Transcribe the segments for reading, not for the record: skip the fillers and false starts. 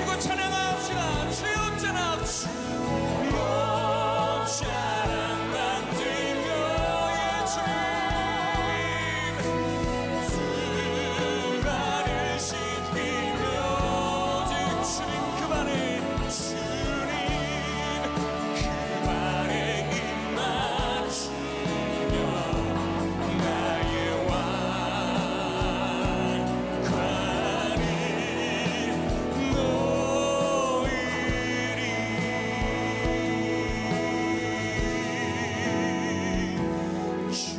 높이시고 찬양합시다. 주의 언제나 주 자랑 만들며 예주님 수발을 시키며 주님 그 발에 주님 그 발에 입 맞추며 나의 왕관을 놓으리.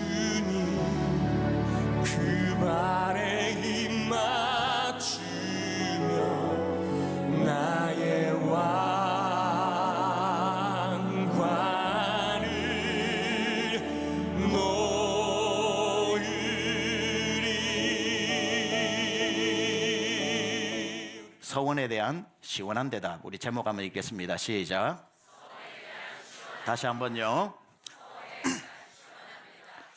주님 그 발에 입 맞추며 나의 왕관을 놓으리. 서원에 대한 시원한 대답. 우리 제목 한번 읽겠습니다. 시작. 다시 한번요.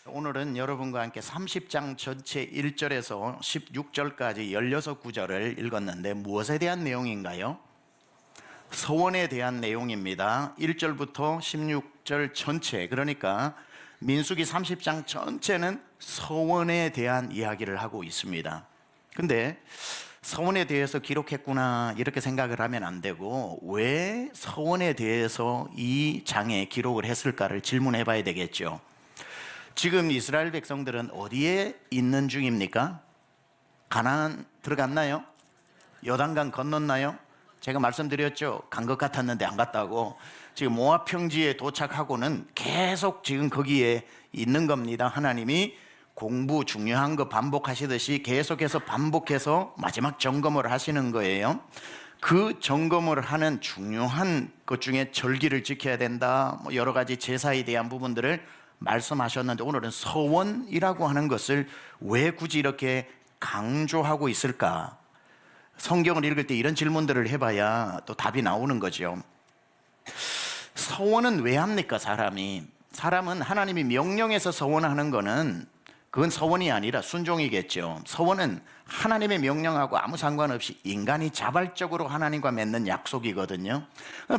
오늘은 여러분과 함께 30장 전체 1절에서 16절까지 16구절을 읽었는데 무엇에 대한 내용인가요? 서원에 대한 내용입니다. 1절부터 16절 전체, 그러니까 민수기 30장 전체는 서원에 대한 이야기를 하고 있습니다. 근데 서원에 대해서 기록했구나 이렇게 생각을 하면 안 되고, 왜 서원에 대해서 이 장에 기록을 했을까를 질문해 봐야 되겠죠. 지금 이스라엘 백성들은 어디에 있는 중입니까? 가나안 들어갔나요? 요단강 건넜나요? 제가 말씀드렸죠. 간 것 같았는데 안 갔다고. 지금 모압 평지에 도착하고는 계속 지금 거기에 있는 겁니다. 하나님이 공부 중요한 거 반복하시듯이 계속해서 반복해서 마지막 점검을 하시는 거예요. 그 점검을 하는 중요한 것 중에 절기를 지켜야 된다, 뭐 여러 가지 제사에 대한 부분들을 말씀하셨는데, 오늘은 서원이라고 하는 것을 왜 굳이 이렇게 강조하고 있을까? 성경을 읽을 때 이런 질문들을 해봐야 또 답이 나오는 거죠. 서원은 왜 합니까? 사람은 하나님이 명령해서 서원하는 거는 그건 서원이 아니라 순종이겠죠. 서원은 하나님의 명령하고 아무 상관없이 인간이 자발적으로 하나님과 맺는 약속이거든요.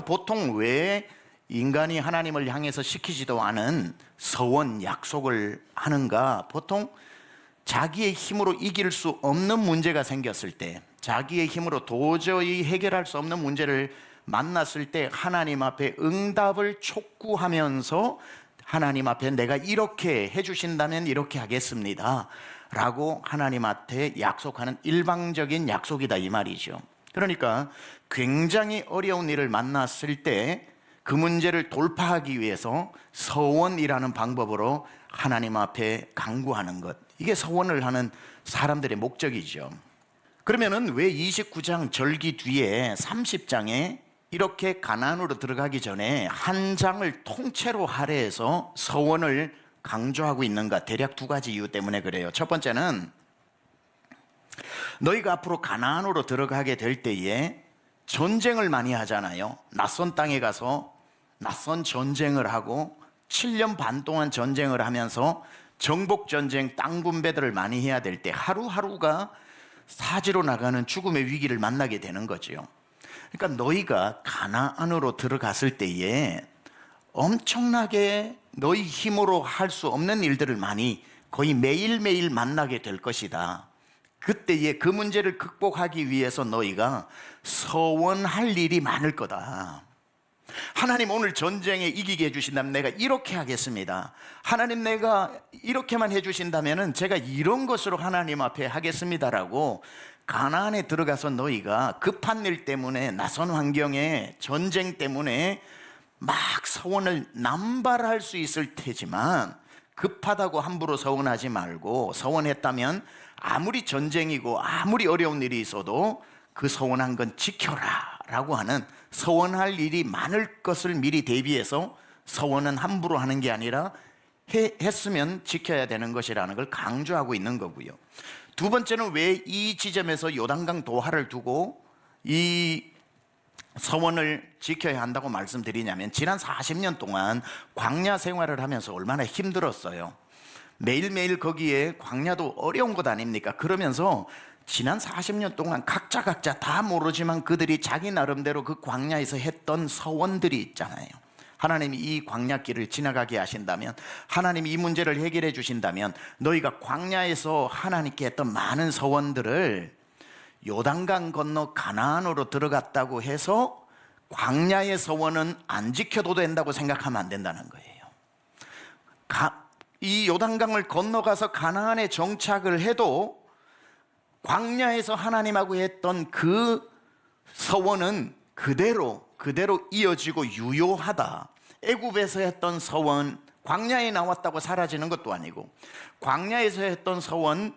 보통 왜 인간이 하나님을 향해서 시키지도 않은 서원, 약속을 하는가? 보통 자기의 힘으로 이길 수 없는 문제가 생겼을 때, 자기의 힘으로 도저히 해결할 수 없는 문제를 만났을 때 하나님 앞에 응답을 촉구하면서 하나님 앞에 내가 이렇게 해주신다면 이렇게 하겠습니다 라고 하나님한테 약속하는 일방적인 약속이다 이 말이죠. 그러니까 굉장히 어려운 일을 만났을 때 그 문제를 돌파하기 위해서 서원이라는 방법으로 하나님 앞에 간구하는 것, 이게 서원을 하는 사람들의 목적이죠. 그러면은 왜 29장 절기 뒤에 30장에 이렇게 가나안으로 들어가기 전에 한 장을 통째로 할애해서 서원을 강조하고 있는가? 대략 두 가지 이유 때문에 그래요. 첫 번째는 너희가 앞으로 가나안으로 들어가게 될 때에 전쟁을 많이 하잖아요. 낯선 땅에 가서 낯선 전쟁을 하고 7년 반 동안 전쟁을 하면서 정복전쟁, 땅 분배들을 많이 해야 될 때 하루하루가 사지로 나가는 죽음의 위기를 만나게 되는 거죠. 그러니까 너희가 가나안으로 들어갔을 때에 엄청나게 너희 힘으로 할 수 없는 일들을 많이 거의 매일매일 만나게 될 것이다. 그때에 그 문제를 극복하기 위해서 너희가 서원할 일이 많을 거다. 하나님 오늘 전쟁에 이기게 해주신다면 내가 이렇게 하겠습니다. 하나님 내가 이렇게만 해주신다면 제가 이런 것으로 하나님 앞에 하겠습니다라고 가나안에 들어가서 너희가 급한 일 때문에, 낯선 환경에, 전쟁 때문에 막 서원을 남발할 수 있을 테지만 급하다고 함부로 서원하지 말고, 서원했다면 아무리 전쟁이고 아무리 어려운 일이 있어도 그 서원한 건 지켜라 라고 하는, 서원할 일이 많을 것을 미리 대비해서 서원은 함부로 하는 게 아니라 했으면 지켜야 되는 것이라는 걸 강조하고 있는 거고요. 두 번째는 왜 이 지점에서 요단강 도하를 두고 이 서원을 지켜야 한다고 말씀드리냐면, 지난 40년 동안 광야 생활을 하면서 얼마나 힘들었어요. 매일매일 거기에, 광야도 어려운 것 아닙니까? 그러면서 지난 40년 동안 각자 다 모르지만 그들이 자기 나름대로 그 광야에서 했던 서원들이 있잖아요. 하나님이 이 광야길을 지나가게 하신다면, 하나님이 이 문제를 해결해 주신다면 너희가 광야에서 하나님께 했던 많은 서원들을 요단강 건너 가나안으로 들어갔다고 해서 광야의 서원은 안 지켜도 된다고 생각하면 안 된다는 거예요. 이 요단강을 건너가서 가나안에 정착을 해도 광야에서 하나님하고 했던 그 서원은 그대로 이어지고 유효하다. 애굽에서 했던 서원, 광야에 나왔다고 사라지는 것도 아니고, 광야에서 했던 서원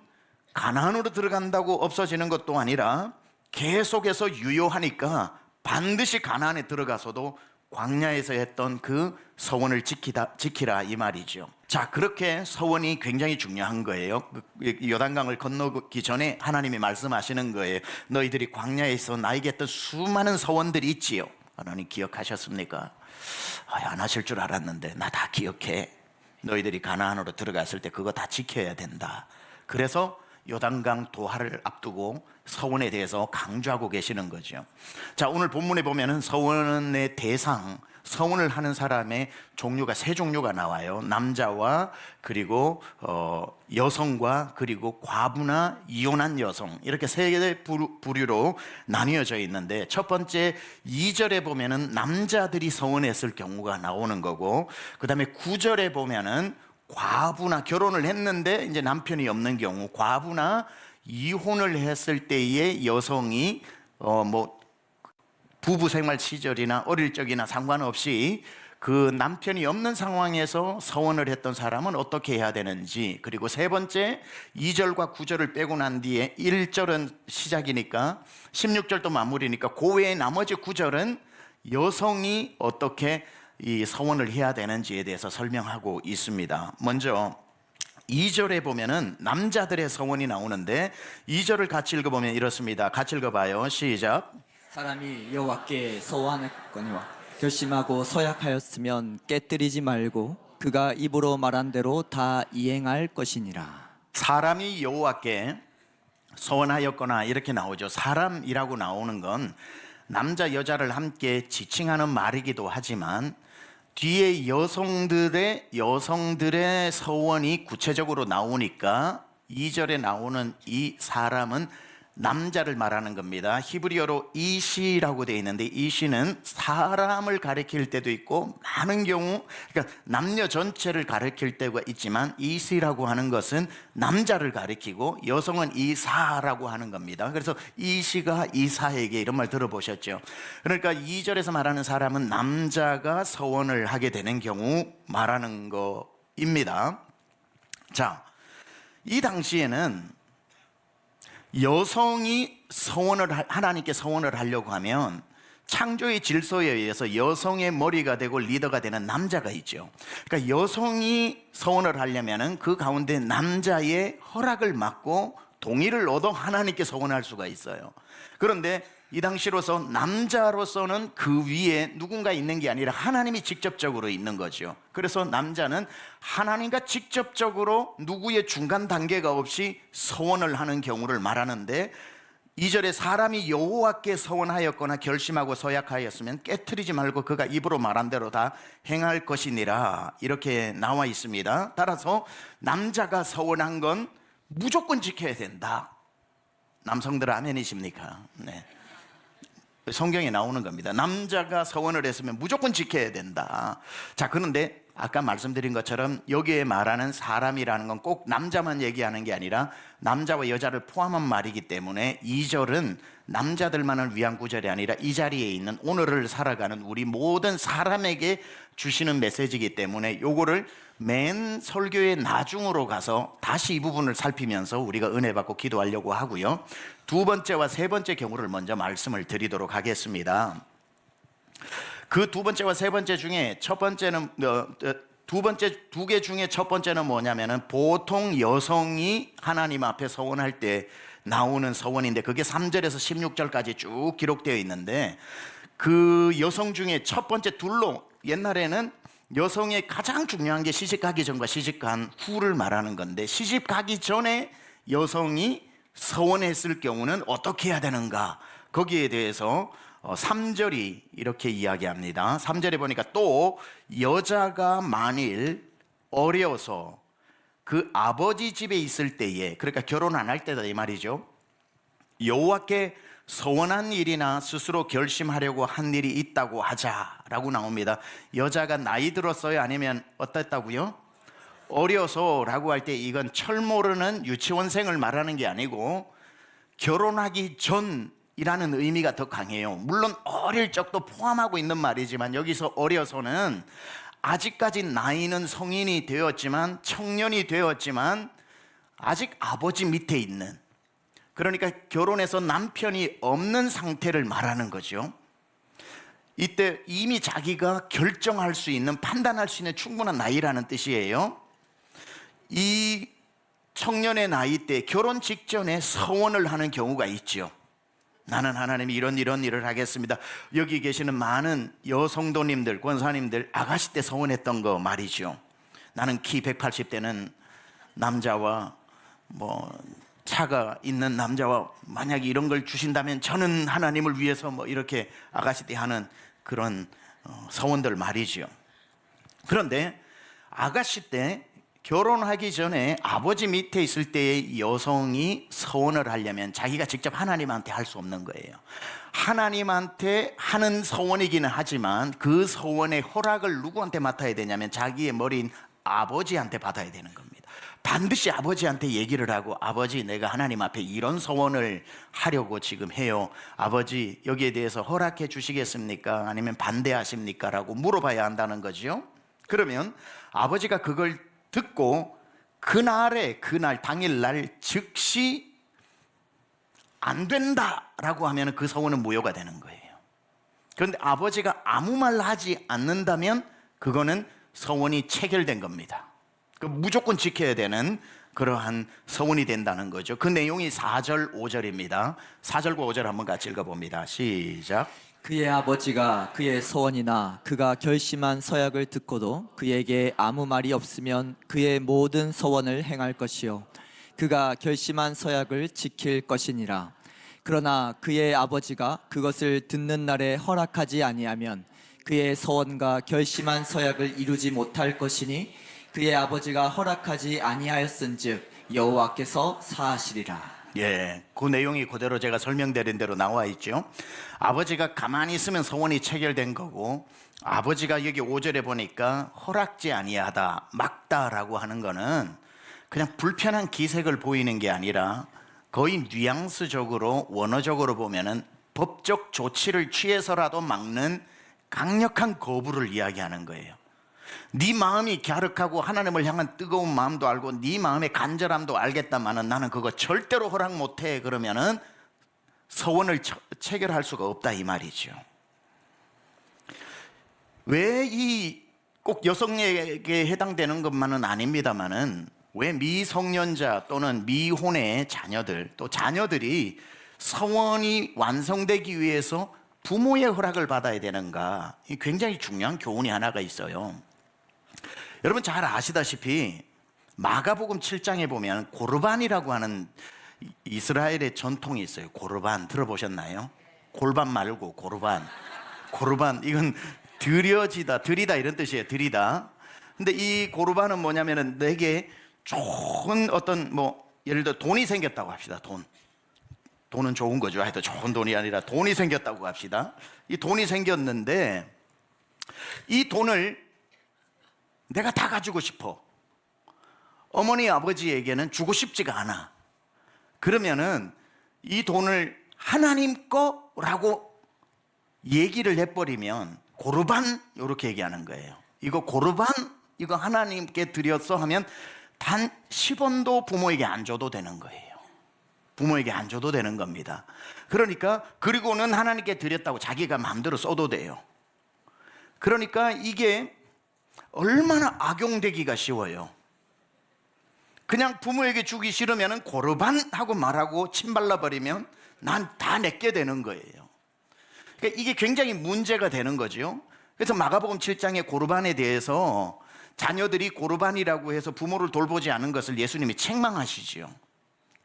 가나안으로 들어간다고 없어지는 것도 아니라 계속해서 유효하니까 반드시 가나안에 들어가서도 광야에서 했던 그 서원을 지키라 이 말이죠. 자, 그렇게 서원이 굉장히 중요한 거예요. 요단강을 건너기 전에 하나님이 말씀하시는 거예요. 너희들이 광야에서 나에게 했던 수많은 서원들이 있지요. 하나님 기억하셨습니까? 안 하실 줄 알았는데 나 다 기억해. 너희들이 가나안으로 들어갔을 때 그거 다 지켜야 된다. 그래서 요단강 도하를 앞두고 서원에 대해서 강조하고 계시는 거죠. 자, 오늘 본문에 보면은 서원의 대상, 서원을 하는 사람의 종류가 세 종류가 나와요. 남자와 그리고 여성과 그리고 과부나 이혼한 여성, 이렇게 세 부류로 나뉘어져 있는데, 첫 번째 2절에 보면은 남자들이 서원했을 경우가 나오는 거고, 그 다음에 9절에 보면은 과부나 결혼을 했는데 이제 남편이 없는 경우, 과부나 이혼을 했을 때의 여성이 부부 생활 시절이나 어릴 적이나 상관없이 그 남편이 없는 상황에서 서원을 했던 사람은 어떻게 해야 되는지, 그리고 세 번째 2절과 9절을 빼고 난 뒤에 1절은 시작이니까 16절도 마무리니까 그 외에 나머지 9절은 여성이 어떻게 이 서원을 해야 되는지에 대해서 설명하고 있습니다. 먼저 2절에 보면은 남자들의 서원이 나오는데 2절을 같이 읽어보면 이렇습니다. 같이 읽어봐요. 시작. 사람이 여호와께 서원하거니와 결심하고 서약하였으면 깨뜨리지 말고 그가 입으로 말한 대로 다 이행할 것이니라. 사람이 여호와께 서원하였거나 이렇게 나오죠. 사람이라고 나오는 건 남자 여자를 함께 지칭하는 말이기도 하지만 뒤에 여성들의 서원이 구체적으로 나오니까 2절에 나오는 이 사람은 남자를 말하는 겁니다. 히브리어로 이시라고 되어 있는데, 이시는 사람을 가리킬 때도 있고 많은 경우 그러니까 남녀 전체를 가리킬 때가 있지만, 이시라고 하는 것은 남자를 가리키고 여성은 이사라고 하는 겁니다. 그래서 이시가 이사에게, 이런 말 들어보셨죠? 그러니까 2절에서 말하는 사람은 남자가 서원을 하게 되는 경우 말하는 거입니다. 자, 이 당시에는 여성이 하나님께 서원을 하려고 하면 창조의 질서에 의해서 여성의 머리가 되고 리더가 되는 남자가 있죠. 그러니까 여성이 서원을 하려면 그 가운데 남자의 허락을 받고 동의를 얻어 하나님께 서원할 수가 있어요. 그런데 이 당시로서 남자로서는 그 위에 누군가 있는 게 아니라 하나님이 직접적으로 있는 거죠. 그래서 남자는 하나님과 직접적으로 누구의 중간 단계가 없이 서원을 하는 경우를 말하는데, 2절에 사람이 여호와께 서원하였거나 결심하고 서약하였으면 깨트리지 말고 그가 입으로 말한 대로 다 행할 것이니라, 이렇게 나와 있습니다. 따라서 남자가 서원한 건 무조건 지켜야 된다. 남성들 아멘이십니까? 네. 성경에 나오는 겁니다. 남자가 서원을 했으면 무조건 지켜야 된다. 자, 그런데 아까 말씀드린 것처럼 여기에 말하는 사람이라는 건 꼭 남자만 얘기하는 게 아니라 남자와 여자를 포함한 말이기 때문에 2절은 남자들만을 위한 구절이 아니라 이 자리에 있는 오늘을 살아가는 우리 모든 사람에게 주시는 메시지이기 때문에 요거를 맨 설교의 나중으로 가서 다시 이 부분을 살피면서 우리가 은혜 받고 기도하려고 하고요. 두 번째와 세 번째 경우를 먼저 말씀을 드리도록 하겠습니다. 그 두 번째와 세 번째 중에 첫 번째는 두 개 중에 첫 번째는 뭐냐면은 보통 여성이 하나님 앞에 서원할 때 나오는 서원인데, 그게 3절에서 16절까지 쭉 기록되어 있는데, 그 여성 중에 첫 번째 둘로, 옛날에는 여성의 가장 중요한 게 시집가기 전과 시집간 후를 말하는 건데, 시집가기 전에 여성이 서원했을 경우는 어떻게 해야 되는가? 거기에 대해서 3절이 이렇게 이야기합니다. 3절에 보니까 또 여자가 만일 어려서 그 아버지 집에 있을 때에, 그러니까 결혼 안 할 때다 이 말이죠. 여호와께 서원한 일이나 스스로 결심하려고 한 일이 있다고 하자라고 나옵니다. 여자가 나이 들었어요? 아니면 어땠다고요? 어려서라고 할 때 이건 철 모르는 유치원생을 말하는 게 아니고 결혼하기 전이라는 의미가 더 강해요. 물론 어릴 적도 포함하고 있는 말이지만 여기서 어려서는 아직까지 나이는 성인이 되었지만, 청년이 되었지만 아직 아버지 밑에 있는, 그러니까 결혼해서 남편이 없는 상태를 말하는 거죠. 이때 이미 자기가 결정할 수 있는, 판단할 수 있는 충분한 나이라는 뜻이에요. 이 청년의 나이 때 결혼 직전에 서원을 하는 경우가 있죠. 나는 하나님이 이런 일을 하겠습니다. 여기 계시는 많은 여성도님들, 권사님들 아가씨 때 서원했던 거 말이죠. 나는 키 180되는 남자와 차가 있는 남자와 만약에 이런 걸 주신다면 저는 하나님을 위해서 이렇게 아가씨 때 하는 그런 서원들 말이죠. 그런데 아가씨 때 결혼하기 전에 아버지 밑에 있을 때의 여성이 서원을 하려면 자기가 직접 하나님한테 할 수 없는 거예요. 하나님한테 하는 서원이기는 하지만 그 서원의 허락을 누구한테 맡아야 되냐면 자기의 머리인 아버지한테 받아야 되는 겁니다. 반드시 아버지한테 얘기를 하고, 아버지 내가 하나님 앞에 이런 서원을 하려고 지금 해요. 아버지 여기에 대해서 허락해 주시겠습니까? 아니면 반대하십니까? 라고 물어봐야 한다는 거죠. 그러면 아버지가 그걸 듣고 그날 당일날 즉시 안 된다라고 하면 그 서원은 무효가 되는 거예요. 그런데 아버지가 아무 말 하지 않는다면 그거는 서원이 체결된 겁니다. 무조건 지켜야 되는 그러한 서원이 된다는 거죠. 그 내용이 4절 5절입니다 4절과 5절 한번 같이 읽어봅니다. 시작. 그의 아버지가 그의 서원이나 그가 결심한 서약을 듣고도 그에게 아무 말이 없으면 그의 모든 서원을 행할 것이요 그가 결심한 서약을 지킬 것이니라. 그러나 그의 아버지가 그것을 듣는 날에 허락하지 아니하면 그의 서원과 결심한 서약을 이루지 못할 것이니 그의 아버지가 허락하지 아니하였은즉 여호와께서 사하시리라. 예, 그 내용이 그대로 제가 설명드린 대로 나와 있죠. 아버지가 가만히 있으면 서원이 체결된 거고, 아버지가 여기 5절에 보니까 허락지 아니하다, 막다라고 하는 거는 그냥 불편한 기색을 보이는 게 아니라 거의 뉘앙스적으로, 원어적으로 보면은 법적 조치를 취해서라도 막는 강력한 거부를 이야기하는 거예요. 네 마음이 갸륵하고 하나님을 향한 뜨거운 마음도 알고 네 마음의 간절함도 알겠다마는 나는 그거 절대로 허락 못해. 그러면은 서원을 체결할 수가 없다 이 말이죠. 왜 이 꼭 여성에게 해당되는 것만은 아닙니다만은 왜 미성년자 또는 미혼의 자녀들, 또 자녀들이 서원이 완성되기 위해서 부모의 허락을 받아야 되는가? 굉장히 중요한 교훈이 하나가 있어요. 여러분 잘 아시다시피 마가복음 7장에 보면 고르반이라고 하는 이스라엘의 전통이 있어요. 고르반 들어보셨나요? 골반 말고 고르반. 고르반 이건 드려지다, 드리다 이런 뜻이에요. 드리다. 근데 이 고르반은 뭐냐면은 내게 좋은 어떤 예를 들어 돈이 생겼다고 합시다. 돈은 좋은 거죠. 하여튼 좋은 돈이 아니라 돈이 생겼다고 합시다. 이 돈이 생겼는데 이 돈을 내가 다 가지고 싶어. 어머니 아버지에게는 주고 싶지가 않아. 그러면은 이 돈을 하나님 거라고 얘기를 해버리면 고르반 이렇게 얘기하는 거예요. 이거 고르반 이거 하나님께 드렸어 하면 단 10원도 부모에게 안 줘도 되는 거예요. 부모에게 안 줘도 되는 겁니다. 그러니까 그리고는 하나님께 드렸다고 자기가 마음대로 써도 돼요. 그러니까 이게 얼마나 악용되기가 쉬워요. 그냥 부모에게 주기 싫으면 고르반 하고 말하고 침 발라버리면 난 다 내게 되는 거예요. 그러니까 이게 굉장히 문제가 되는 거죠. 그래서 마가복음 7장의 고르반에 대해서 자녀들이 고르반이라고 해서 부모를 돌보지 않은 것을 예수님이 책망하시죠.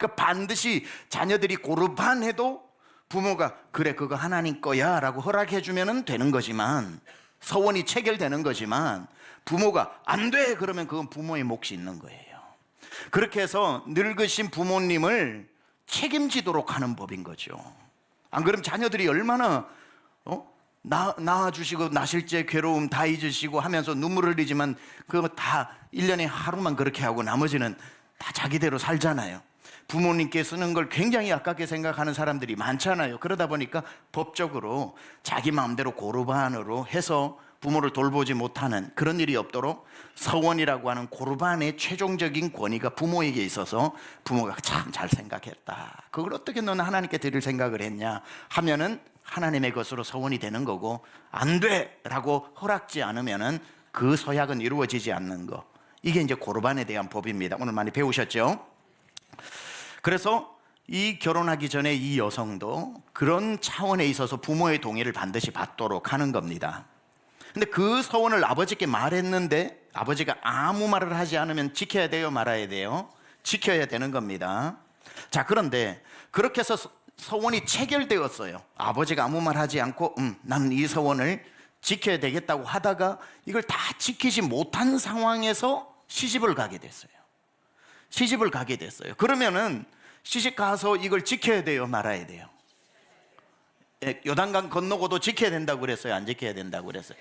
그러니까 반드시 자녀들이 고르반해도 부모가 그래 그거 하나님 거야 라고 허락해 주면 되는 거지만, 서원이 체결되는 거지만, 부모가 안 돼 그러면 그건 부모의 몫이 있는 거예요. 그렇게 해서 늙으신 부모님을 책임지도록 하는 법인 거죠. 안 그러면 자녀들이 얼마나 낳아주시고 나실제 괴로움 다 잊으시고 하면서 눈물 흘리지만 그거 다 1년에 하루만 그렇게 하고 나머지는 다 자기대로 살잖아요. 부모님께 쓰는 걸 굉장히 아깝게 생각하는 사람들이 많잖아요. 그러다 보니까 법적으로 자기 마음대로 고르반으로 해서 부모를 돌보지 못하는 그런 일이 없도록 서원이라고 하는 고르반의 최종적인 권위가 부모에게 있어서 부모가 참 잘 생각했다, 그걸 어떻게 너는 하나님께 드릴 생각을 했냐 하면은 하나님의 것으로 서원이 되는 거고, 안 돼! 라고 허락지 않으면은 그 서약은 이루어지지 않는 거. 이게 이제 고르반에 대한 법입니다. 오늘 많이 배우셨죠? 그래서 이 결혼하기 전에 이 여성도 그런 차원에 있어서 부모의 동의를 반드시 받도록 하는 겁니다. 근데 그 서원을 아버지께 말했는데 아버지가 아무 말을 하지 않으면 지켜야 돼요, 말아야 돼요? 지켜야 되는 겁니다. 자, 그런데 그렇게 해서 서원이 체결되었어요. 아버지가 아무 말 하지 않고 나는 이 서원을 지켜야 되겠다고 하다가 이걸 다 지키지 못한 상황에서 시집을 가게 됐어요. 시집을 가게 됐어요. 그러면은 시집 가서 이걸 지켜야 돼요, 말아야 돼요? 예, 요단강 건너고도 지켜야 된다고 그랬어요, 안 지켜야 된다고 그랬어요?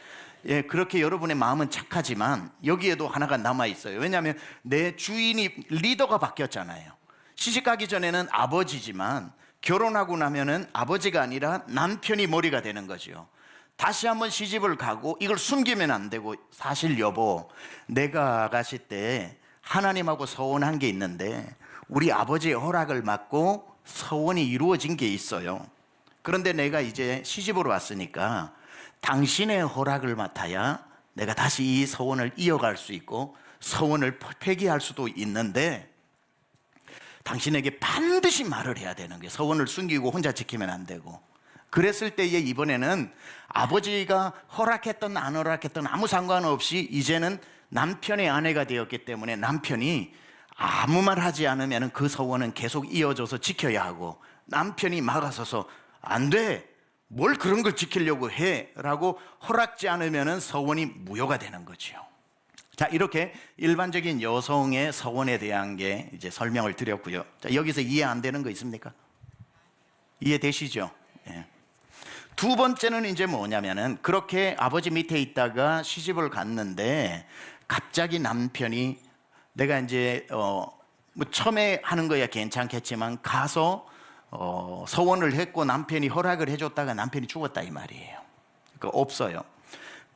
예, 그렇게 여러분의 마음은 착하지만 여기에도 하나가 남아 있어요. 왜냐하면 내 주인이 리더가 바뀌었잖아요. 시집 가기 전에는 아버지지만 결혼하고 나면은 아버지가 아니라 남편이 머리가 되는 거죠. 다시 한번 시집을 가고 이걸 숨기면 안 되고, 사실 여보, 내가 아가씨 때 하나님하고 서원한 게 있는데 우리 아버지의 허락을 받고 서원이 이루어진 게 있어요. 그런데 내가 이제 시집으로 왔으니까 당신의 허락을 맡아야 내가 다시 이 서원을 이어갈 수 있고 서원을 폐기할 수도 있는데, 당신에게 반드시 말을 해야 되는 게, 서원을 숨기고 혼자 지키면 안 되고. 그랬을 때에 이번에는 아버지가 허락했던 안 허락했던 아무 상관없이 이제는 남편의 아내가 되었기 때문에 남편이 아무 말 하지 않으면 그 서원은 계속 이어져서 지켜야 하고, 남편이 막아서서 안 돼, 뭘 그런 걸 지키려고 해 라고 허락지 않으면 서원이 무효가 되는 거죠. 자, 이렇게 일반적인 여성의 서원에 대한 게 이제 설명을 드렸고요. 자, 여기서 이해 안 되는 거 있습니까? 이해되시죠? 예. 두 번째는 이제 뭐냐면은, 그렇게 아버지 밑에 있다가 시집을 갔는데 갑자기 남편이, 내가 이제 뭐 처음에 하는 거야 괜찮겠지만 가서 서원을 했고 남편이 허락을 해줬다가 남편이 죽었다 이 말이에요. 그러니까 없어요.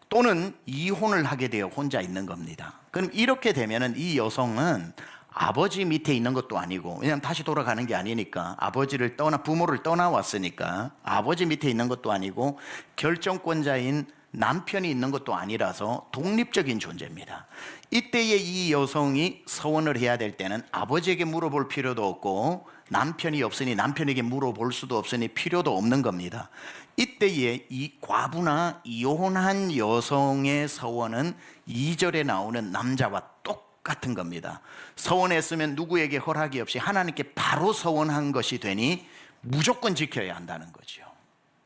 또는 이혼을 하게 되어 혼자 있는 겁니다. 그럼 이렇게 되면은 이 여성은 아버지 밑에 있는 것도 아니고, 왜냐하면 다시 돌아가는 게 아니니까, 아버지를 부모를 떠나왔으니까 아버지 밑에 있는 것도 아니고 결정권자인 남편이 있는 것도 아니라서 독립적인 존재입니다. 이때에 이 여성이 서원을 해야 될 때는 아버지에게 물어볼 필요도 없고 남편이 없으니 남편에게 물어볼 수도 없으니 필요도 없는 겁니다. 이때에 이 과부나 이혼한 여성의 서원은 2절에 나오는 남자와 똑같은 겁니다. 서원했으면 누구에게 허락이 없이 하나님께 바로 서원한 것이 되니 무조건 지켜야 한다는 거죠.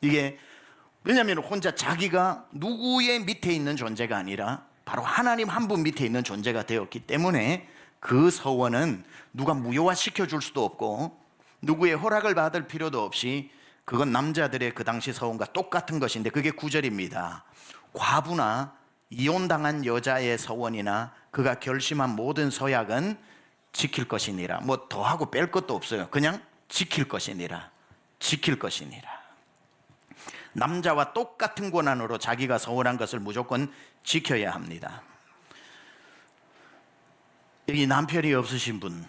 이게 왜냐하면 혼자 자기가 누구의 밑에 있는 존재가 아니라 바로 하나님 한 분 밑에 있는 존재가 되었기 때문에 그 서원은 누가 무효화시켜 줄 수도 없고 누구의 허락을 받을 필요도 없이 그건 남자들의 그 당시 서원과 똑같은 것인데, 그게 9절입니다. 과부나 이혼당한 여자의 서원이나 그가 결심한 모든 서약은 지킬 것이니라. 뭐 더하고 뺄 것도 없어요. 그냥 지킬 것이니라. 지킬 것이니라. 남자와 똑같은 권한으로 자기가 서원한 것을 무조건 지켜야 합니다. 여기 남편이 없으신 분,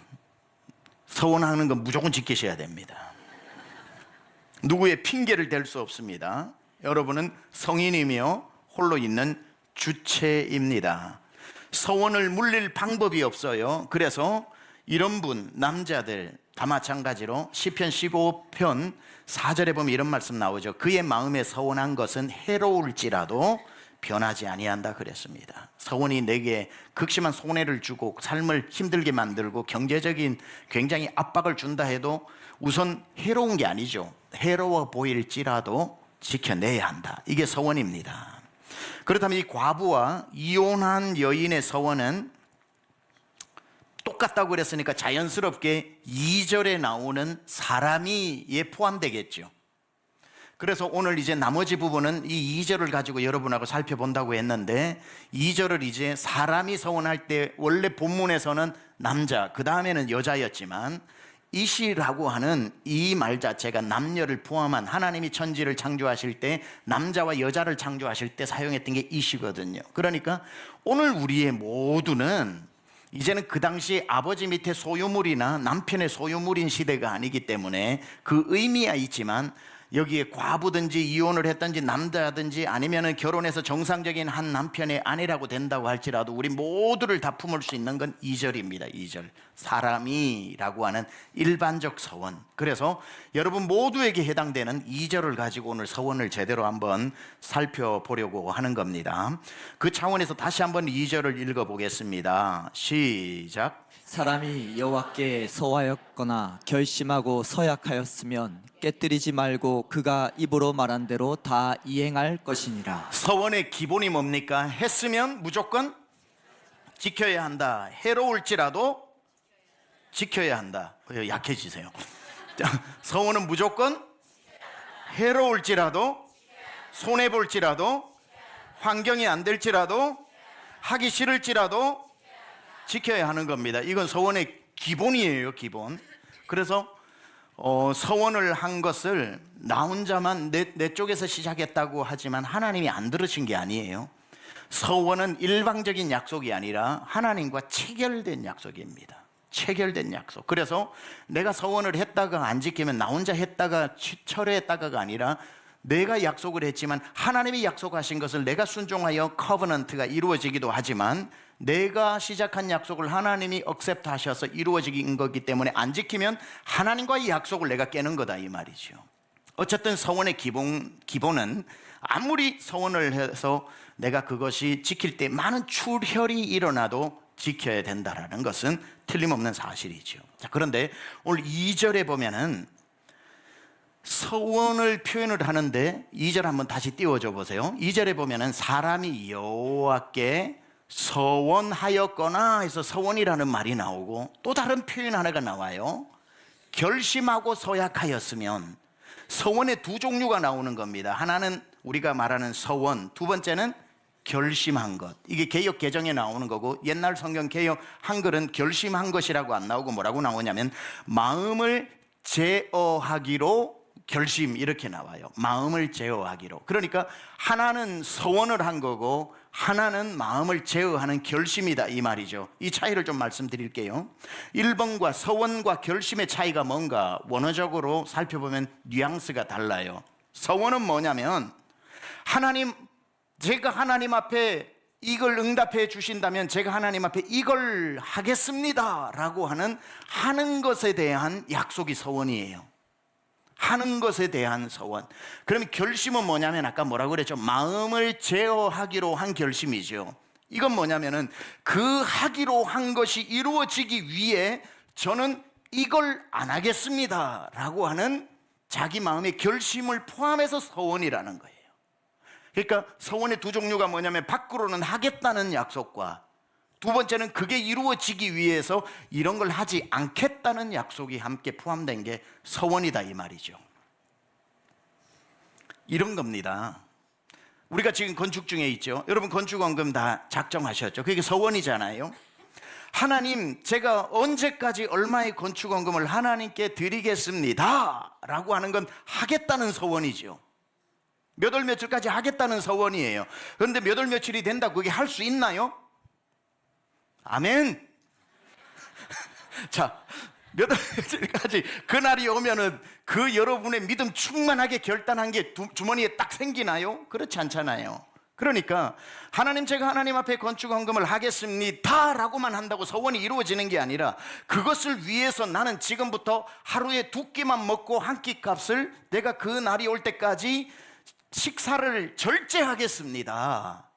서원하는 건 무조건 지키셔야 됩니다. 누구의 핑계를 댈 수 없습니다. 여러분은 성인이며 홀로 있는 주체입니다. 서원을 물릴 방법이 없어요. 그래서 이런 분, 남자들 다 마찬가지로 시편 15편 4절에 보면 이런 말씀 나오죠. 그의 마음에 서원한 것은 해로울지라도 변하지 아니한다 그랬습니다. 서원이 내게 극심한 손해를 주고 삶을 힘들게 만들고 경제적인 굉장히 압박을 준다 해도 우선 해로운 게 아니죠. 해로워 보일지라도 지켜내야 한다. 이게 서원입니다. 그렇다면 이 과부와 이혼한 여인의 서원은 똑같다고 그랬으니까 자연스럽게 2절에 나오는 사람이에 포함되겠죠. 그래서 오늘 이제 나머지 부분은 이 2절을 가지고 여러분하고 살펴본다고 했는데 2절을 이제 사람이 서원할 때 원래 본문에서는 남자, 그 다음에는 여자였지만 이시라고 하는 이 말 자체가 남녀를 포함한 하나님이 천지를 창조하실 때 남자와 여자를 창조하실 때 사용했던 게 이시거든요. 그러니까 오늘 우리의 모두는 이제는 그 당시 아버지 밑에 소유물이나 남편의 소유물인 시대가 아니기 때문에 그 의미야 있지만 여기에 과부든지 이혼을 했든지 남자든지 아니면 결혼해서 정상적인 한 남편의 아내라고 된다고 할지라도 우리 모두를 다 품을 수 있는 건 2절입니다. 2절 사람이라고 하는 일반적 서원. 그래서 여러분 모두에게 해당되는 2절을 가지고 오늘 서원을 제대로 한번 살펴보려고 하는 겁니다. 그 차원에서 다시 한번 2절을 읽어보겠습니다. 시작. 사람이 여호와께 서하였거나 결심하고 서약하였으면 깨뜨리지 말고 그가 입으로 말한 대로 다 이행할 것이니라. 서원의 기본이 뭡니까? 했으면 무조건 지켜야 한다. 해로울지라도 지켜야 한다. 약해지세요. 서원은 무조건 해로울지라도 손해볼지라도 환경이 안 될지라도 하기 싫을지라도 지켜야 하는 겁니다. 이건 서원의 기본이에요. 기본. 그래서 서원을 한 것을 나 혼자만 내 쪽에서 시작했다고 하지만 하나님이 안 들으신 게 아니에요. 서원은 일방적인 약속이 아니라 하나님과 체결된 약속입니다. 체결된 약속. 그래서 내가 서원을 했다가 안 지키면 나 혼자 했다가 철회했다가가 아니라 내가 약속을 했지만 하나님이 약속하신 것을 내가 순종하여 커버넌트가 이루어지기도 하지만 내가 시작한 약속을 하나님이 억셉트 하셔서 이루어지긴 거기 때문에 안 지키면 하나님과의 약속을 내가 깨는 거다 이 말이죠. 어쨌든 서원의 기본은 아무리 서원을 해서 내가 그것이 지킬 때 많은 출혈이 일어나도 지켜야 된다라는 것은 틀림없는 사실이죠. 자, 그런데 오늘 2절에 보면은 서원을 표현을 하는데 2절 한번 다시 띄워줘 보세요. 2절에 보면은 사람이 여호와께 서원하였거나 해서 서원이라는 말이 나오고 또 다른 표현 하나가 나와요. 결심하고 서약하였으면. 서원의 두 종류가 나오는 겁니다. 하나는 우리가 말하는 서원, 두 번째는 결심한 것. 이게 개역 개정에 나오는 거고 옛날 성경 개역 한글은 결심한 것이라고 안 나오고 뭐라고 나오냐면 마음을 제어하기로 결심 이렇게 나와요. 마음을 제어하기로. 그러니까 하나는 서원을 한 거고 하나는 마음을 제어하는 결심이다 이 말이죠. 이 차이를 좀 말씀드릴게요. 1번과 서원과 결심의 차이가 뭔가 원어적으로 살펴보면 뉘앙스가 달라요. 서원은 뭐냐면 제가 하나님 앞에 이걸 응답해 주신다면 제가 하나님 앞에 이걸 하겠습니다 라고 하는 것에 대한 약속이 서원이에요. 하는 것에 대한 서원. 그러면 결심은 뭐냐면 아까 뭐라고 그랬죠? 마음을 제어하기로 한 결심이죠. 이건 뭐냐면은 그 하기로 한 것이 이루어지기 위해 저는 이걸 안 하겠습니다 라고 하는 자기 마음의 결심을 포함해서 서원이라는 거예요. 그러니까 서원의 두 종류가 뭐냐면 밖으로는 하겠다는 약속과 두 번째는 그게 이루어지기 위해서 이런 걸 하지 않겠다는 약속이 함께 포함된 게 서원이다 이 말이죠. 이런 겁니다. 우리가 지금 건축 중에 있죠. 여러분 건축원금 다 작정하셨죠. 그게 서원이잖아요. 하나님 제가 언제까지 얼마의 건축원금을 하나님께 드리겠습니다 라고 하는 건 하겠다는 서원이죠. 몇 월 며칠까지 하겠다는 서원이에요. 그런데 몇 월 며칠이 된다고 그게 할 수 있나요? 아멘. 자, 몇 월 며칠까지 그날이 오면은 그 여러분의 믿음 충만하게 결단한 게 주머니에 딱 생기나요? 그렇지 않잖아요. 그러니까 하나님 제가 하나님 앞에 건축헌금을 하겠습니다 라고만 한다고 서원이 이루어지는 게 아니라 그것을 위해서 나는 지금부터 하루에 두 끼만 먹고 한 끼 값을 내가 그 날이 올 때까지 식사를 절제하겠습니다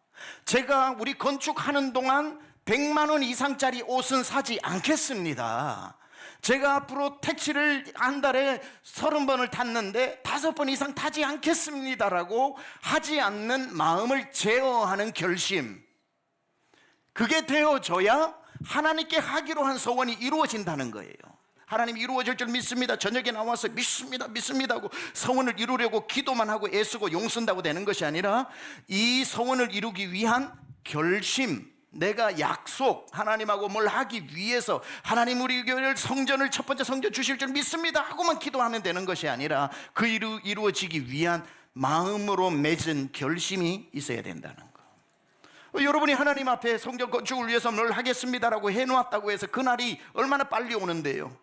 제가 우리 건축하는 동안 100만 원 이상짜리 옷은 사지 않겠습니다. 제가 앞으로 택시를 한 달에 30번을 탔는데 5번 이상 타지 않겠습니다라고 하지 않는 마음을 제어하는 결심, 그게 되어져야 하나님께 하기로 한 소원이 이루어진다는 거예요. 하나님 이루어질 줄 믿습니다. 저녁에 나와서 믿습니다 하고 소원을 이루려고 기도만 하고 애쓰고 용쓴다고 되는 것이 아니라 이 소원을 이루기 위한 결심, 내가 약속, 하나님하고 뭘 하기 위해서 하나님 우리 교회를 성전을 첫 번째 성전 주실 줄 믿습니다 하고만 기도하면 되는 것이 아니라 그 이루어지기 위한 마음으로 맺은 결심이 있어야 된다는 거. 여러분이 하나님 앞에 성전 건축을 위해서 뭘 하겠습니다라고 해놓았다고 해서 그날이 얼마나 빨리 오는데요.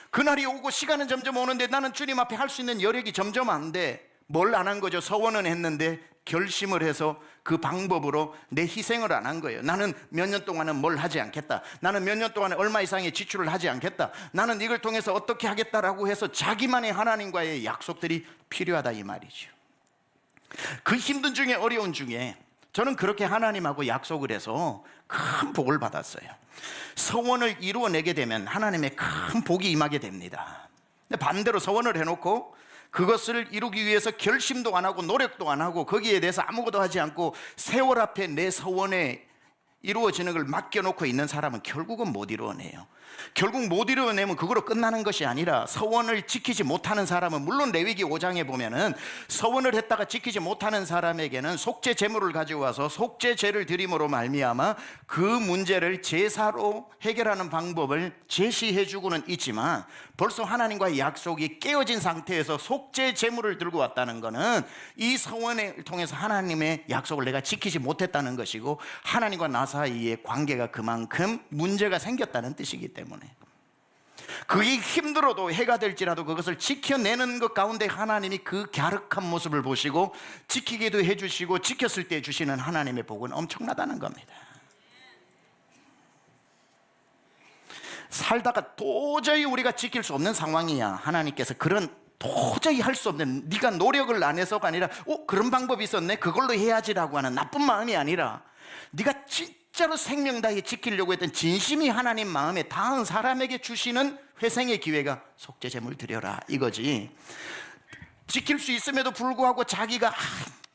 그날이 오고 시간은 점점 오는데 나는 주님 앞에 할 수 있는 여력이 점점 안 돼. 뭘 안 한 거죠? 서원은 했는데 결심을 해서 그 방법으로 내 희생을 안 한 거예요. 나는 몇 년 동안은 뭘 하지 않겠다. 나는 몇 년 동안에 얼마 이상의 지출을 하지 않겠다. 나는 이걸 통해서 어떻게 하겠다라고 해서 자기만의 하나님과의 약속들이 필요하다 이 말이죠. 그 힘든 중에 어려운 중에 저는 그렇게 하나님하고 약속을 해서 큰 복을 받았어요. 서원을 이루어내게 되면 하나님의 큰 복이 임하게 됩니다. 근데 반대로 서원을 해놓고 그것을 이루기 위해서 결심도 안 하고 노력도 안 하고 거기에 대해서 아무것도 하지 않고 세월 앞에 내 서원에 이루어지는 걸 맡겨놓고 있는 사람은 결국은 못 이루어내요. 결국 못 이루어내면 그거로 끝나는 것이 아니라 서원을 지키지 못하는 사람은, 물론 레위기 5장에 보면은 서원을 했다가 지키지 못하는 사람에게는 속죄 제물을 가져와서 속죄 제를 드림으로 말미암아 그 문제를 제사로 해결하는 방법을 제시해 주고는 있지만, 벌써 하나님과의 약속이 깨어진 상태에서 속죄 제물을 들고 왔다는 것은 이 서원을 통해서 하나님의 약속을 내가 지키지 못했다는 것이고 하나님과 나 사이의 관계가 그만큼 문제가 생겼다는 뜻이기 때문에 그게 힘들어도 해가 될지라도 그것을 지켜내는 것 가운데 하나님이 그 갸륵한 모습을 보시고 지키기도 해주시고 지켰을 때 주시는 하나님의 복은 엄청나다는 겁니다. 살다가 도저히 우리가 지킬 수 없는 상황이야. 하나님께서 그런 도저히 할 수 없는, 네가 노력을 안 해서가 아니라 그런 방법이 있었네 그걸로 해야지라고 하는 나쁜 마음이 아니라 네가 진짜로 생명 다해 지키려고 했던 진심이 하나님 마음에 닿은 사람에게 주시는 회생의 기회가 속죄 제물 드려라 이거지. 지킬 수 있음에도 불구하고 자기가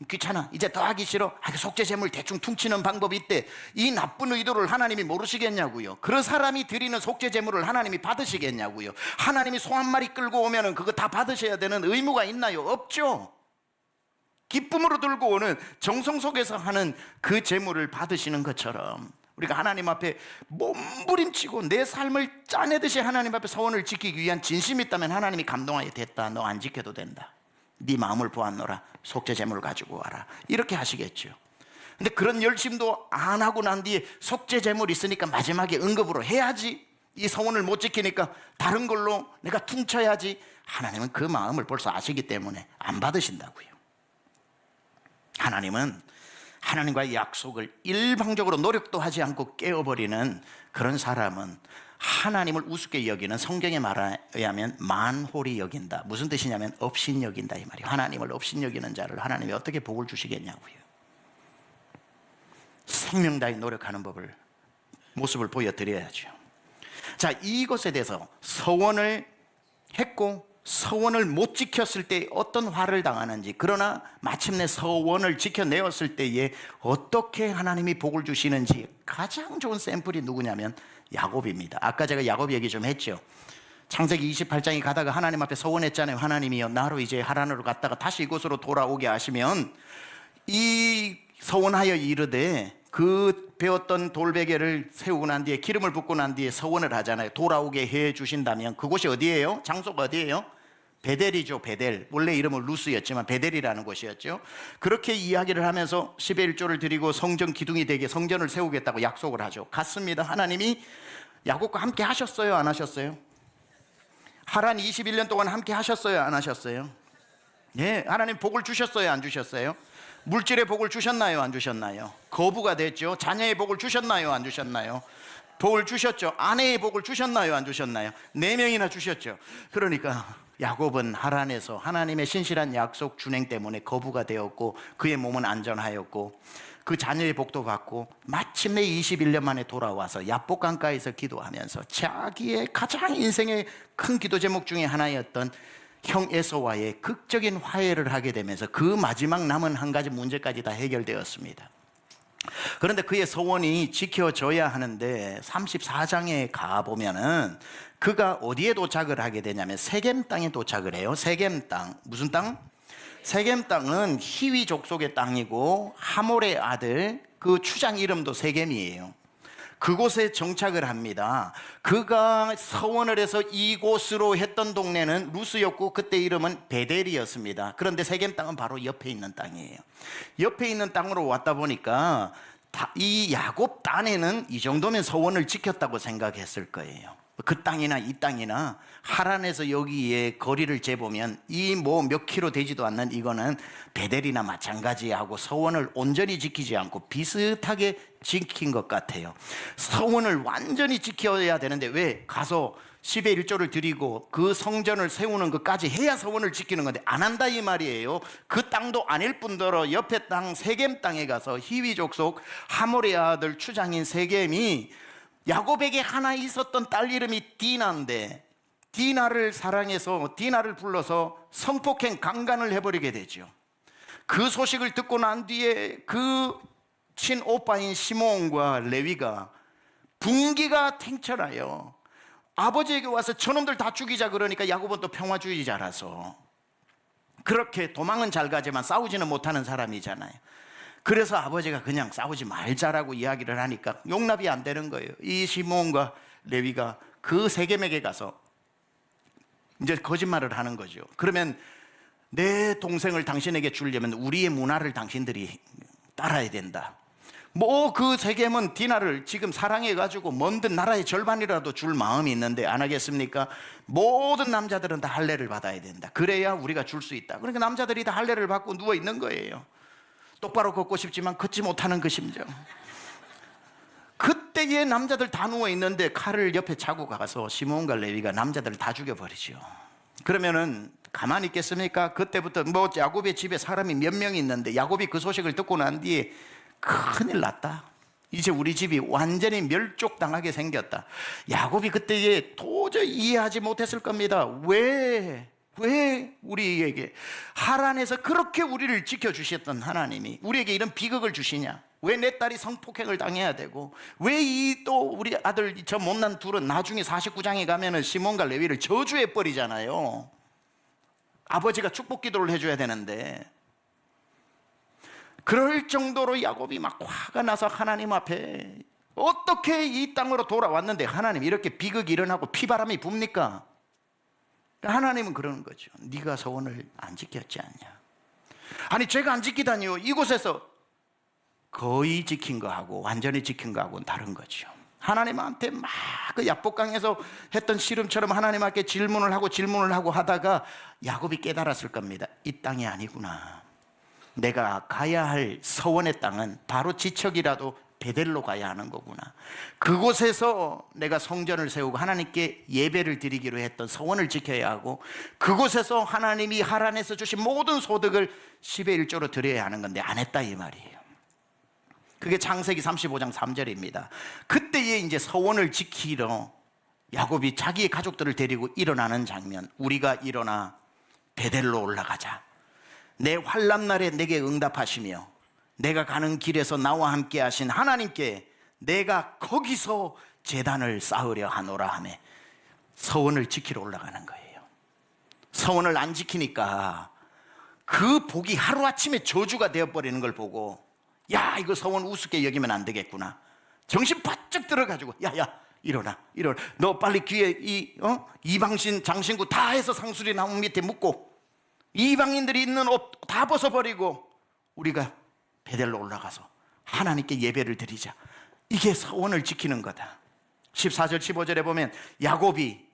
귀찮아 이제 더 하기 싫어, 속죄 제물 대충 퉁치는 방법이 있대. 이 나쁜 의도를 하나님이 모르시겠냐고요. 그런 사람이 드리는 속죄 제물을 하나님이 받으시겠냐고요. 하나님이 소 한 마리 끌고 오면은 그거 다 받으셔야 되는 의무가 있나요? 없죠. 기쁨으로 들고 오는 정성 속에서 하는 그 제물을 받으시는 것처럼 우리가 하나님 앞에 몸부림치고 내 삶을 짜내듯이 하나님 앞에 서원을 지키기 위한 진심이 있다면 하나님이 감동하게 됐다, 너 안 지켜도 된다, 네 마음을 보았노라, 속죄 제물을 가지고 와라, 이렇게 하시겠죠. 근데 그런 열심도 안 하고 난 뒤에 속죄 제물 있으니까 마지막에 응급으로 해야지, 이 서원을 못 지키니까 다른 걸로 내가 퉁쳐야지, 하나님은 그 마음을 벌써 아시기 때문에 안 받으신다고요. 하나님은 하나님과의 약속을 일방적으로 노력도 하지 않고 깨어버리는 그런 사람은 하나님을 우습게 여기는, 성경에 말에 의하면 만홀히 여긴다. 무슨 뜻이냐면 업신 여긴다 이 말이에요. 하나님을 업신 여기는 자를 하나님이 어떻게 복을 주시겠냐고요. 생명 다해 노력하는 모습을 보여드려야죠. 자, 이것에 대해서 서원을 했고 서원을 못 지켰을 때 어떤 화를 당하는지, 그러나 마침내 서원을 지켜내었을 때에 어떻게 하나님이 복을 주시는지 가장 좋은 샘플이 누구냐면 야곱입니다. 아까 제가 야곱 얘기 좀 했죠. 창세기 28장에 가다가 하나님 앞에 서원했잖아요. 하나님이여 나로 이제 하란으로 갔다가 다시 이곳으로 돌아오게 하시면, 이 서원하여 이르되 그 배웠던 돌베개를 세우고 난 뒤에 기름을 붓고 난 뒤에 서원을 하잖아요. 돌아오게 해 주신다면 그곳이 어디예요? 장소가 어디예요? 베델이죠. 베델. 원래 이름은 루스였지만 베델이라는 곳이었죠. 그렇게 이야기를 하면서 10의 1조를 드리고 성전 기둥이 되게 성전을 세우겠다고 약속을 하죠. 갔습니다. 하나님이 야곱과 함께 하셨어요? 안 하셨어요? 하란 21년 동안 함께 하셨어요? 안 하셨어요? 네, 하나님 복을 주셨어요? 안 주셨어요? 물질의 복을 주셨나요? 안 주셨나요? 거부가 됐죠. 자녀의 복을 주셨나요? 안 주셨나요? 복을 주셨죠. 아내의 복을 주셨나요? 안 주셨나요? 4명이나 주셨죠. 그러니까 야곱은 하란에서 하나님의 신실한 약속 준행 때문에 거부가 되었고 그의 몸은 안전하였고, 그 자녀의 복도 받고 마침내 21년 만에 돌아와서 야복 강가에서 기도하면서 자기의 가장 인생의 큰 기도 제목 중에 하나였던 형 에서와의 극적인 화해를 하게 되면서 그 마지막 남은 한 가지 문제까지 다 해결되었습니다. 그런데 그의 소원이 지켜져야 하는데 34장에 가보면은 그가 어디에 도착을 하게 되냐면 세겜 땅에 도착을 해요. 세겜 땅, 무슨 땅? 세겜 땅은 히위 족속의 땅이고 하몰의 아들 그 추장 이름도 세겜이에요. 그곳에 정착을 합니다. 그가 서원을 해서 이곳으로 했던 동네는 루스였고 그때 이름은 베델이었습니다. 그런데 세겜 땅은 바로 옆에 있는 땅이에요. 옆에 있는 땅으로 왔다 보니까 이 야곱 딴에는 이 정도면 서원을 지켰다고 생각했을 거예요. 그 땅이나 이 땅이나 하란에서 여기에 거리를 재보면 이 뭐 몇 킬로 되지도 않는 이거는 베델이나 마찬가지하고 서원을 온전히 지키지 않고 비슷하게 지킨 것 같아요. 서원을 완전히 지켜야 되는데 왜 가서 10의 1조를 드리고 그 성전을 세우는 것까지 해야 서원을 지키는 건데 안 한다 이 말이에요. 그 땅도 아닐 뿐더러 옆에 땅 세겜 땅에 가서 히위 족속 하몰의 아들 추장인 세겜이 야곱에게 하나 있었던 딸 이름이 디나인데 디나를 사랑해서 디나를 불러서 성폭행 강간을 해버리게 되죠. 그 소식을 듣고 난 뒤에 그 친오빠인 시몬과 레위가 분기가 탱천하여 아버지에게 와서 저놈들 다 죽이자 그러니까 야곱은 또 평화주의자라서 그렇게 도망은 잘 가지만 싸우지는 못하는 사람이잖아요. 그래서 아버지가 그냥 싸우지 말자라고 이야기를 하니까 용납이 안 되는 거예요. 이 시몬과 레위가 그 세겜에게 가서 이제 거짓말을 하는 거죠. 그러면 내 동생을 당신에게 주려면 우리의 문화를 당신들이 따라야 된다. 뭐 그 세겜은 디나를 지금 사랑해가지고 먼 나라의 절반이라도 줄 마음이 있는데 안 하겠습니까? 모든 남자들은 다 할례를 받아야 된다. 그래야 우리가 줄 수 있다. 그러니까 남자들이 다 할례를 받고 누워 있는 거예요. 똑바로 걷고 싶지만 걷지 못하는 그 심정. 그때에 남자들 다 누워 있는데 칼을 옆에 차고 가서 시몬과 레위가 남자들을 다 죽여버리죠. 그러면은 가만히 있겠습니까? 그때부터 뭐 야곱의 집에 사람이 몇 명이 있는데 야곱이 그 소식을 듣고 난 뒤에 큰일 났다. 이제 우리 집이 완전히 멸족당하게 생겼다. 야곱이 그때에 도저히 이해하지 못했을 겁니다. 왜 우리에게 하란에서 그렇게 우리를 지켜주셨던 하나님이 우리에게 이런 비극을 주시냐? 왜 내 딸이 성폭행을 당해야 되고 왜 이 또 우리 아들 저 못난 둘은 나중에 49장에 가면은 시몬과 레위를 저주해 버리잖아요. 아버지가 축복 기도를 해줘야 되는데 그럴 정도로 야곱이 막 화가 나서 하나님 앞에 어떻게 이 땅으로 돌아왔는데 하나님 이렇게 비극이 일어나고 피바람이 붑니까? 하나님은 그러는 거죠. 네가 서원을 안 지켰지 않냐? 아니 제가 안 지키다니요. 이곳에서 거의 지킨 거하고 완전히 지킨 거하고는 다른 거죠. 하나님한테 막 그 야복강에서 했던 씨름처럼 하나님께 질문을 하고 하다가 야곱이 깨달았을 겁니다. 이 땅이 아니구나. 내가 가야 할 서원의 땅은 바로 지척이라도 베델로 가야 하는 거구나. 그곳에서 내가 성전을 세우고 하나님께 예배를 드리기로 했던 서원을 지켜야 하고 그곳에서 하나님이 하란에서 주신 모든 소득을 10의 1조로 드려야 하는 건데 안 했다 이 말이에요. 그게 창세기 35장 3절입니다. 그때에 이제 서원을 지키러 야곱이 자기의 가족들을 데리고 일어나는 장면. 우리가 일어나 베델로 올라가자. 내 환난 날에 내게 응답하시며 내가 가는 길에서 나와 함께 하신 하나님께 내가 거기서 제단을 쌓으려 하노라 하며 서원을 지키러 올라가는 거예요. 서원을 안 지키니까 그 복이 하루아침에 저주가 되어버리는 걸 보고 야 이거 서원 우습게 여기면 안 되겠구나. 정신 바짝 들어가지고 야야 일어나 너 빨리 귀에 이방신 장신구 다 해서 상수리 나무 밑에 묶고 이방인들이 있는 옷 다 벗어버리고 우리가 베델로 올라가서 하나님께 예배를 드리자. 이게 서원을 지키는 거다. 14절 15절에 보면 야곱이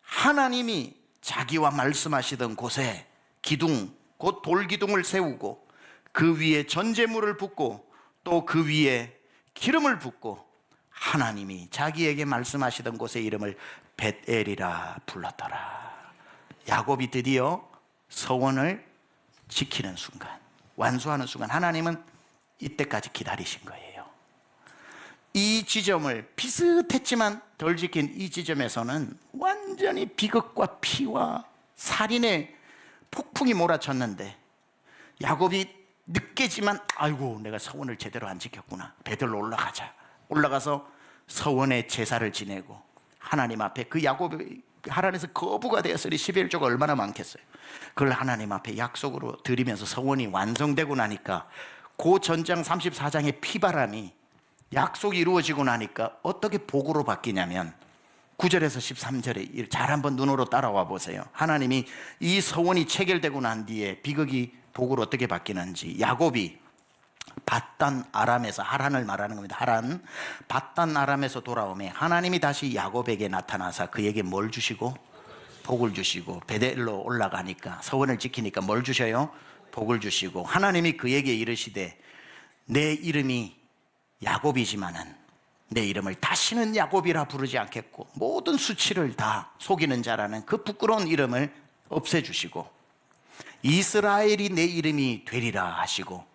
하나님이 자기와 말씀하시던 곳에 기둥 곧 돌기둥을 세우고 그 위에 전제물을 붓고 또 그 위에 기름을 붓고 하나님이 자기에게 말씀하시던 곳의 이름을 벳엘이라 불렀더라. 야곱이 드디어 서원을 지키는 순간, 완수하는 순간 하나님은 이때까지 기다리신 거예요. 이 지점을 비슷했지만 덜 지킨 이 지점에서는 완전히 비극과 피와 살인의 폭풍이 몰아쳤는데 야곱이 늦게지만 아이고 내가 서원을 제대로 안 지켰구나. 베들로 올라가자. 올라가서 서원의 제사를 지내고 하나님 앞에 그 야곱이 하나님에서 거부가 되었으니 11조가 얼마나 많겠어요. 그걸 하나님 앞에 약속으로 드리면서 서원이 완성되고 나니까 그 전장 34장의 피바람이 약속이 이루어지고 나니까 어떻게 복으로 바뀌냐면 9절에서 13절에 잘 한번 눈으로 따라와 보세요. 하나님이 이 서원이 체결되고 난 뒤에 비극이 복으로 어떻게 바뀌는지. 야곱이 밧단 아람에서, 하란을 말하는 겁니다. 하란 밧단 아람에서 돌아오매 하나님이 다시 야곱에게 나타나사 그에게 뭘 주시고? 복을 주시고, 베델로 올라가니까 서원을 지키니까 뭘 주셔요? 복을 주시고, 하나님이 그에게 이르시되 내 이름이 야곱이지만은 내 이름을 다시는 야곱이라 부르지 않겠고 모든 수치를 다 속이는 자라는 그 부끄러운 이름을 없애주시고 이스라엘이 내 이름이 되리라 하시고,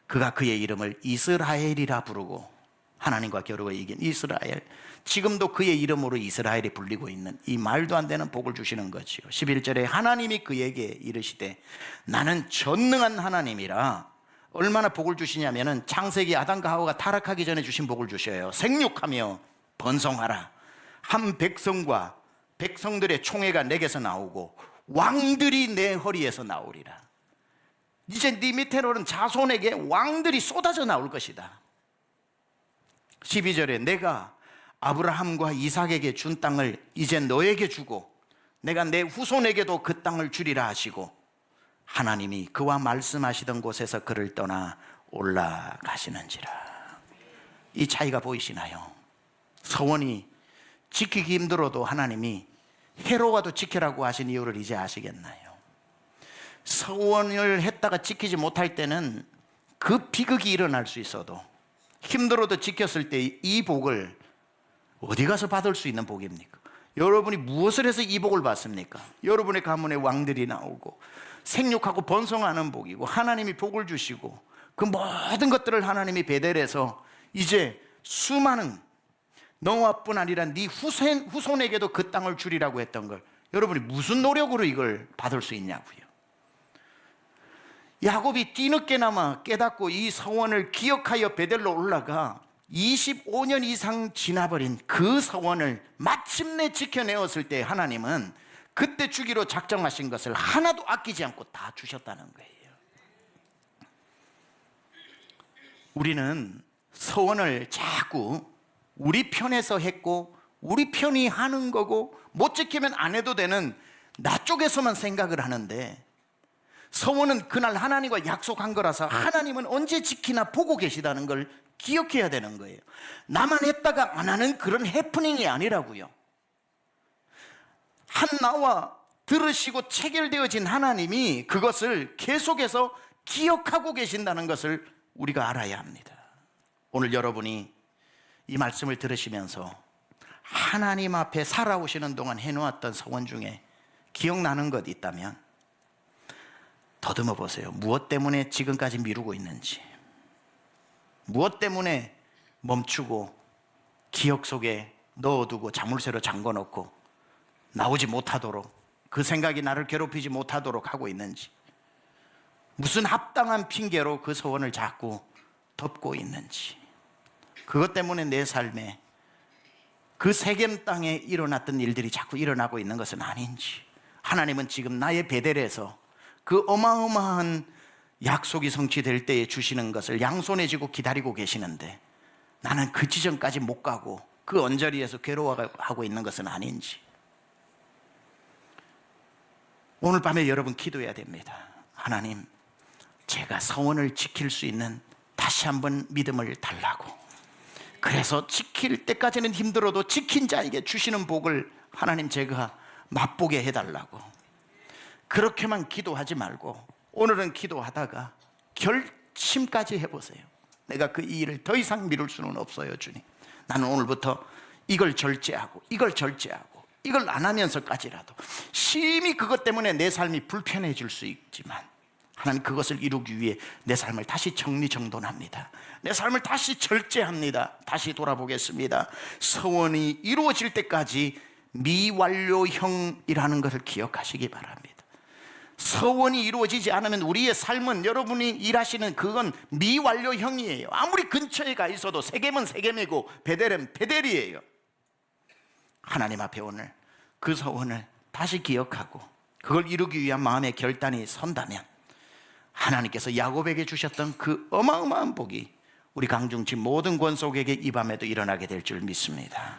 그가 그의 이름을 이스라엘이라 부르고, 하나님과 겨루어 이긴 이스라엘, 지금도 그의 이름으로 이스라엘이 불리고 있는 이 말도 안 되는 복을 주시는 거지요. 11절에 하나님이 그에게 이르시되 나는 전능한 하나님이라. 얼마나 복을 주시냐면은 창세기 아담과 하와가 타락하기 전에 주신 복을 주셔요. 생육하며 번성하라. 한 백성과 백성들의 총회가 내게서 나오고 왕들이 내 허리에서 나오리라. 이제 네 밑에로는 자손에게 왕들이 쏟아져 나올 것이다. 12절에 내가 아브라함과 이삭에게 준 땅을 이제 너에게 주고 내가 내 후손에게도 그 땅을 주리라 하시고, 하나님이 그와 말씀하시던 곳에서 그를 떠나 올라가시는지라. 이 차이가 보이시나요? 서원이 지키기 힘들어도 하나님이 해로와도 지키라고 하신 이유를 이제 아시겠나요? 서원을 했다가 지키지 못할 때는 그 비극이 일어날 수 있어도 힘들어도 지켰을 때 이 복을 어디 가서 받을 수 있는 복입니까? 여러분이 무엇을 해서 이 복을 받습니까? 여러분의 가문에 왕들이 나오고 생육하고 번성하는 복이고 하나님이 복을 주시고 그 모든 것들을 하나님이 베델에서 이제 수많은 너와뿐 아니라 네 후손에게도 그 땅을 주리라고 했던 걸 여러분이 무슨 노력으로 이걸 받을 수 있냐고요. 야곱이 뒤늦게나마 깨닫고 이 서원을 기억하여 베델로 올라가 25년 이상 지나버린 그 서원을 마침내 지켜내었을 때 하나님은 그때 주기로 작정하신 것을 하나도 아끼지 않고 다 주셨다는 거예요. 우리는 서원을 자꾸 우리 편에서 했고 우리 편이 하는 거고 못 지키면 안 해도 되는 나 쪽에서만 생각을 하는데, 서원은 그날 하나님과 약속한 거라서 하나님은 언제 지키나 보고 계시다는 걸 기억해야 되는 거예요. 나만 했다가 안 하는 그런 해프닝이 아니라고요. 한 나와 들으시고 체결되어진 하나님이 그것을 계속해서 기억하고 계신다는 것을 우리가 알아야 합니다. 오늘 여러분이 이 말씀을 들으시면서 하나님 앞에 살아오시는 동안 해놓았던 서원 중에 기억나는 것 있다면 더듬어 보세요. 무엇 때문에 지금까지 미루고 있는지, 무엇 때문에 멈추고 기억 속에 넣어두고 자물쇠로 잠궈놓고 나오지 못하도록, 그 생각이 나를 괴롭히지 못하도록 하고 있는지, 무슨 합당한 핑계로 그 소원을 자꾸 덮고 있는지, 그것 때문에 내 삶에 그 세겜 땅에 일어났던 일들이 자꾸 일어나고 있는 것은 아닌지, 하나님은 지금 나의 베델에서 그 어마어마한 약속이 성취될 때에 주시는 것을 양손에 쥐고 기다리고 계시는데 나는 그 지점까지 못 가고 그 언저리에서 괴로워하고 있는 것은 아닌지, 오늘 밤에 여러분 기도해야 됩니다. 하나님, 제가 서원을 지킬 수 있는 다시 한번 믿음을 달라고, 그래서 지킬 때까지는 힘들어도 지킨 자에게 주시는 복을 하나님 제가 맛보게 해달라고, 그렇게만 기도하지 말고 오늘은 기도하다가 결심까지 해보세요. 내가 그 일을 더 이상 미룰 수는 없어요. 주님, 나는 오늘부터 이걸 절제하고 이걸 절제하고 이걸 안 하면서까지라도, 심히 그것 때문에 내 삶이 불편해질 수 있지만 하나님 그것을 이루기 위해 내 삶을 다시 정리정돈합니다. 내 삶을 다시 절제합니다. 다시 돌아보겠습니다. 서원이 이루어질 때까지 미완료형이라는 것을 기억하시기 바랍니다. 서원이 이루어지지 않으면 우리의 삶은, 여러분이 일하시는 그건 미완료형이에요. 아무리 근처에 가 있어도 세겜은 세겜이고 베델은 베델이에요. 하나님 앞에 오늘 그 서원을 다시 기억하고 그걸 이루기 위한 마음의 결단이 선다면 하나님께서 야곱에게 주셨던 그 어마어마한 복이 우리 강중치 모든 권속에게 이 밤에도 일어나게 될 줄 믿습니다.